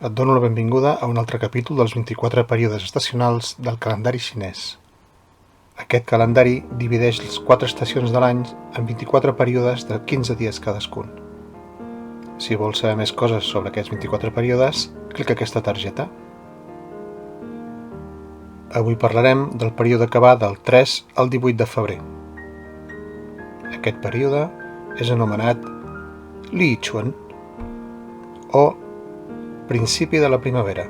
Et dono la benvinguda a un altre capítol dels 24 períodes estacionals del calendari xinès. Aquest calendari divideix les 4 estacions de l'any en 24 períodes de 15 dies cadascun. Si vols saber més coses sobre aquests 24 períodes, clica aquesta targeta. Avui parlarem del període que va del 3 al 18 de febrer. Aquest període és anomenat Li Chuan o principi de la primavera.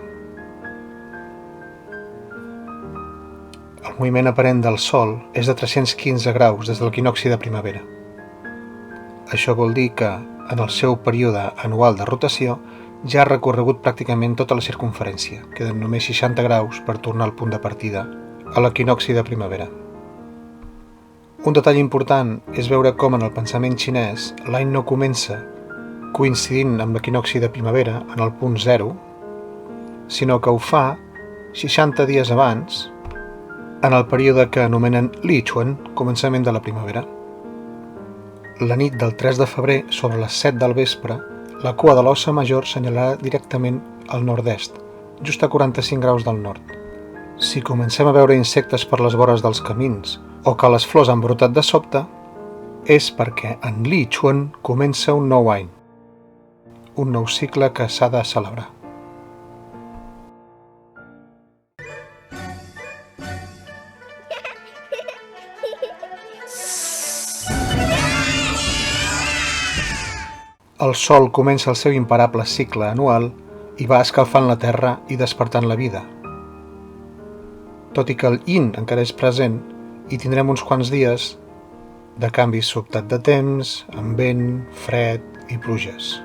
El moviment aparent del Sol és de 315 graus des de l'equinocci de primavera. Això vol dir que, en el seu període anual de rotació, ja ha recorregut pràcticament tota la circumferència. Queden només 60 graus per tornar al punt de partida, a l'equinocci de primavera. Un detall important és veure com en el pensament xinès l'any no comença coincidint amb l'equinocci de primavera en el punt 0, sinó que ho fa 60 dies abans, en el període que anomenen Li Chuan, començament de la primavera. La nit del 3 de febrer, sobre les 7 del vespre, la cua de l'Ossa Major senyalarà directament al nord-est, just a 45 graus del nord. Si comencem a veure insectes per les vores dels camins o que les flors han brotat de sobte, és perquè en Li Chuan comença un nou any, un nou cicle que s'ha de celebrar. El Sol comença el seu imparable cicle anual i va escalfant la Terra i despertant la vida. Tot i que el Yin encara és present, hi tindrem uns quants dies de canvi sobtat de temps, amb vent, fred i pluges.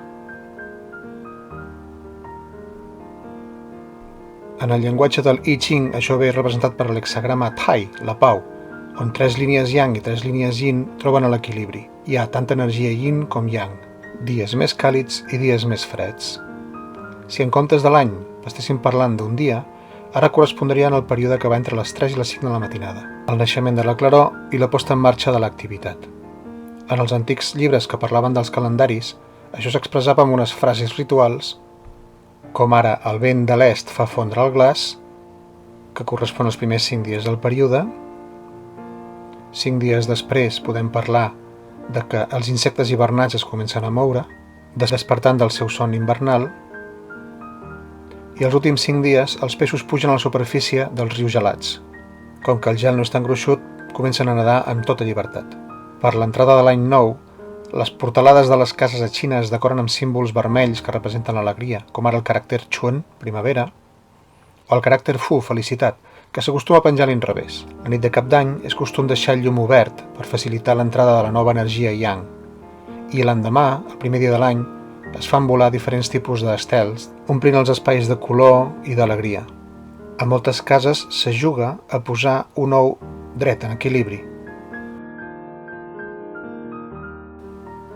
En el llenguatge del I Ching, això ve representat per l'hexagrama Tai, la pau, on 3 línies Yang i 3 línies Yin troben l'equilibri. Hi ha tanta energia Yin com Yang, dies més càlids i dies més freds. Si en comptes de l'any estéssim parlant d'un dia, ara correspondria al període que va entre les 3 i les 5 de la matinada, el naixement de la claror i la posta en marxa de l'activitat. En els antics llibres que parlaven dels calendaris, això s'expressava amb unes frases rituals, com ara el vent de l'est fa fondre el glaç, que correspon als primers 5 dies del període. 5 dies després podem parlar de que els insectes hivernats es comencen a moure, despertant del seu son invernal, i els últims 5 dies els peixos pugen a la superfície dels rius gelats. Com que el gel no és tan gruixut, comencen a nedar amb tota llibertat. Per l'entrada de l'any nou, les portalades de les cases a Xina es decoren amb símbols vermells que representen l'alegria, com ara el caràcter Chuan, primavera, o el caràcter Fu, felicitat, que s'acostuma a penjar a l'inrevés. La nit de Cap d'Any és costum deixar el llum obert per facilitar l'entrada de la nova energia Yang. I l'endemà, el primer dia de l'any, es fan volar diferents tipus d'estels, omplint els espais de color i d'alegria. A moltes cases se juga a posar un ou dret en equilibri.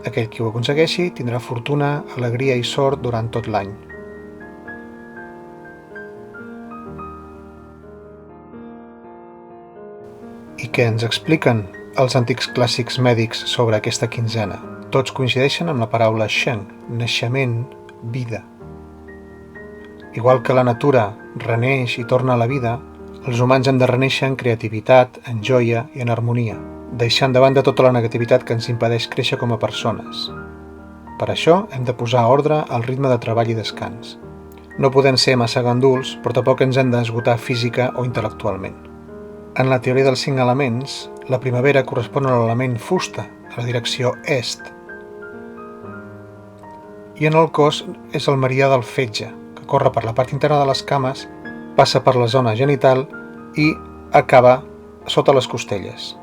Aquell qui ho aconsegueixi tindrà fortuna, alegria i sort durant tot l'any. I què ens expliquen els antics clàssics mèdics sobre aquesta quinzena? Tots coincideixen amb la paraula Sheng, naixement, vida. Igual que la natura reneix i torna a la vida, els humans hem de renéixer en creativitat, en joia i en harmonia, deixant de banda tota la negativitat que ens impedeix créixer com a persones. Per això hem de posar ordre al ritme de treball i descans. No podem ser massa ganduls, però tampoc ens hem d'esgotar física o intel·lectualment. En la teoria dels 5 elements, la primavera correspon a l'element fusta, a la direcció est. I en el cos és el meridià del fetge, que corre per la part interna de les cames, passa per la zona genital i acaba sota les costelles.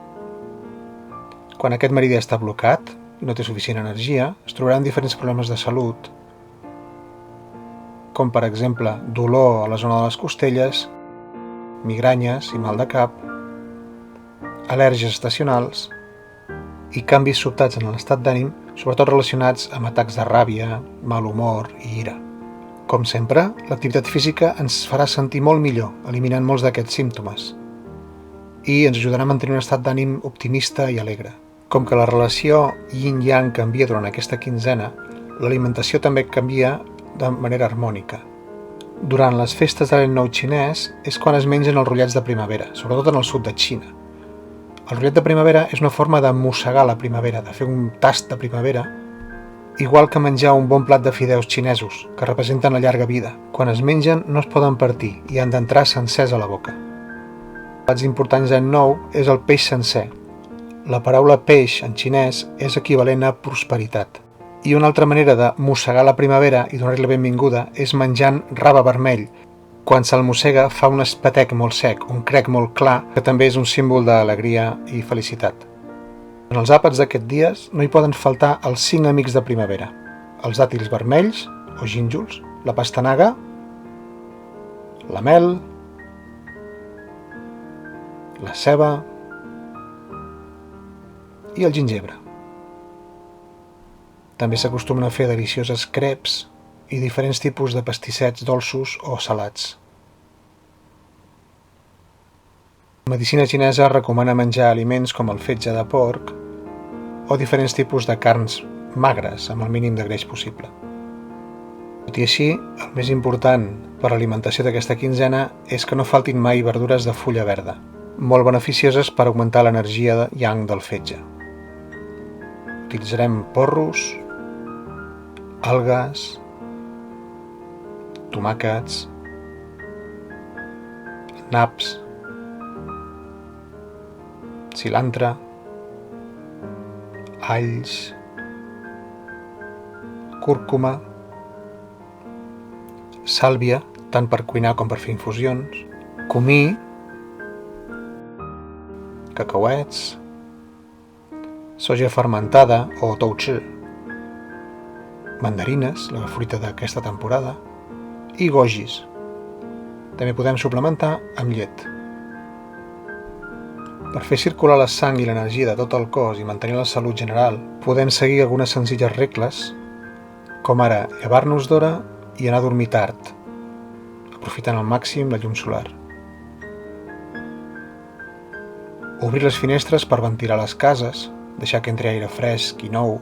Quan aquest meridià està blocat i no té suficient energia, es trobaran diferents problemes de salut, com per exemple dolor a la zona de les costelles, migranyes i mal de cap, al·lèrgies estacionals i canvis sobtats en l'estat d'ànim, sobretot relacionats amb atacs de ràbia, mal humor i ira. Com sempre, l'activitat física ens farà sentir molt millor, eliminant molts d'aquests símptomes, i ens ajudarà a mantenir un estat d'ànim optimista i alegre. Com que la relació yin-yang canvia durant aquesta quinzena, l'alimentació també canvia de manera harmònica. Durant les festes de l'any nou xinès és quan es mengen els rotllets de primavera, sobretot en el sud de Xina. El rotllet de primavera és una forma de mossegar la primavera, de fer un tast de primavera, igual que menjar un bon plat de fideus xinesos, que representen la llarga vida. Quan es mengen no es poden partir i han d'entrar sencers a la boca. Plats importants d'any nou és el peix sencer. La paraula peix en xinès és equivalent a prosperitat. I una altra manera de mossegar la primavera i donar-li la benvinguda és menjant rave vermell. Quan se'l mossega fa un espetec molt sec, un crec molt clar, que també és un símbol d'alegria i felicitat. En els àpats d'aquests dies no hi poden faltar els 5 amics de primavera: els dàtils vermells, o gínjols, la pastanaga, la mel, la ceba i el gingebre. També s'acostumen a fer delicioses crepes i diferents tipus de pastissets dolços o salats. La medicina xinesa recomana menjar aliments com el fetge de porc o diferents tipus de carns magres amb el mínim de greix possible. Tot i així, el més important per a l'alimentació d'aquesta quinzena és que no faltin mai verdures de fulla verda, molt beneficioses per augmentar l'energia yang del fetge. Utilitzarem porros, algues, tomàquets, naps, cilantre, alls, cúrcuma, sàlvia, tant per cuinar com per fer infusions, comí, cacauets, soja fermentada o touchi, mandarines, la fruita d'aquesta temporada, i gojis. També podem suplementar amb llet. Per fer circular la sang i l'energia de tot el cos i mantenir la salut general, podem seguir algunes senzilles regles, com ara llevar-nos d'hora i anar a dormir tard, aprofitant al màxim la llum solar. Obrir les finestres per ventilar les cases, deixar que entri aire fresc i nou,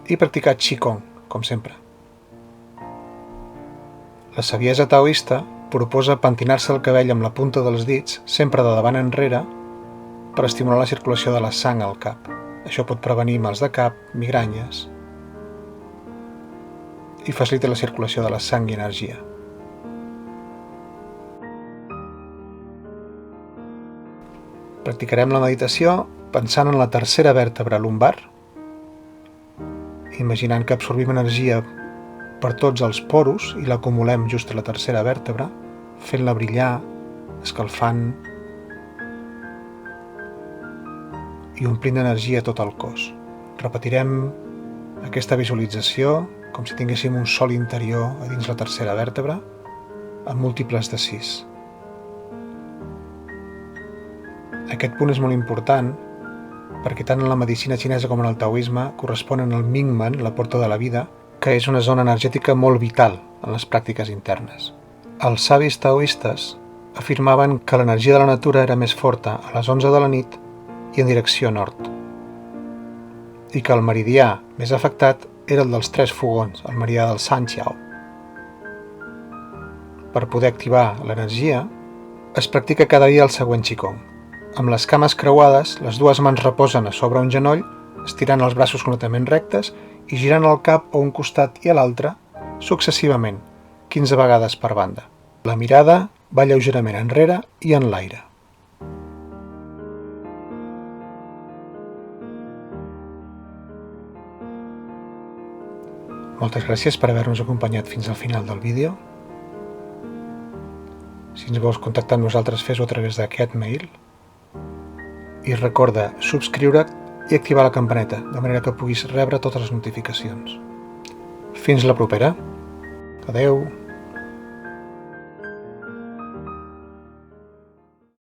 i practicar qigong, com sempre. La saviesa taoista proposa pentinar-se el cabell amb la punta dels dits, sempre de davant enrere, per estimular la circulació de la sang al cap. Això pot prevenir mals de cap, migranyes, i facilita la circulació de la sang i energia. Practicarem la meditació pensant en la tercera vèrtebra lumbar, imaginant que absorbim energia per tots els poros i l'acumulem just a la tercera vèrtebra, fent-la brillar, escalfant i omplint d'energia tot el cos. Repetirem aquesta visualització com si tinguéssim un sol interior a dins la tercera vèrtebra, amb múltiples de 6. Aquest punt és molt important perquè tant en la medicina xinesa com en el taoisme corresponen al Mingmen, la porta de la vida, que és una zona energètica molt vital en les pràctiques internes. Els savis taoistes afirmaven que l'energia de la natura era més forta a les 11 de la nit i en direcció nord, i que el meridià més afectat era el dels 3 fogons, el meridià del Sanqiao. Per poder activar l'energia, es practica cada dia el següent qigong. Amb les cames creuades, les dues mans reposen a sobre un genoll, estirant els braços completament rectes i girant el cap a un costat i a l'altre, successivament, 15 vegades per banda. La mirada va lleugerament enrere i en l'aire. Moltes gràcies per haver-nos acompanyat fins al final del vídeo. Si ens vols contactar amb nosaltres, fes-ho a través d'aquest mail. I recorda subscriure't i activar la campaneta, de manera que puguis rebre totes les notificacions. Fins la propera. Adeu.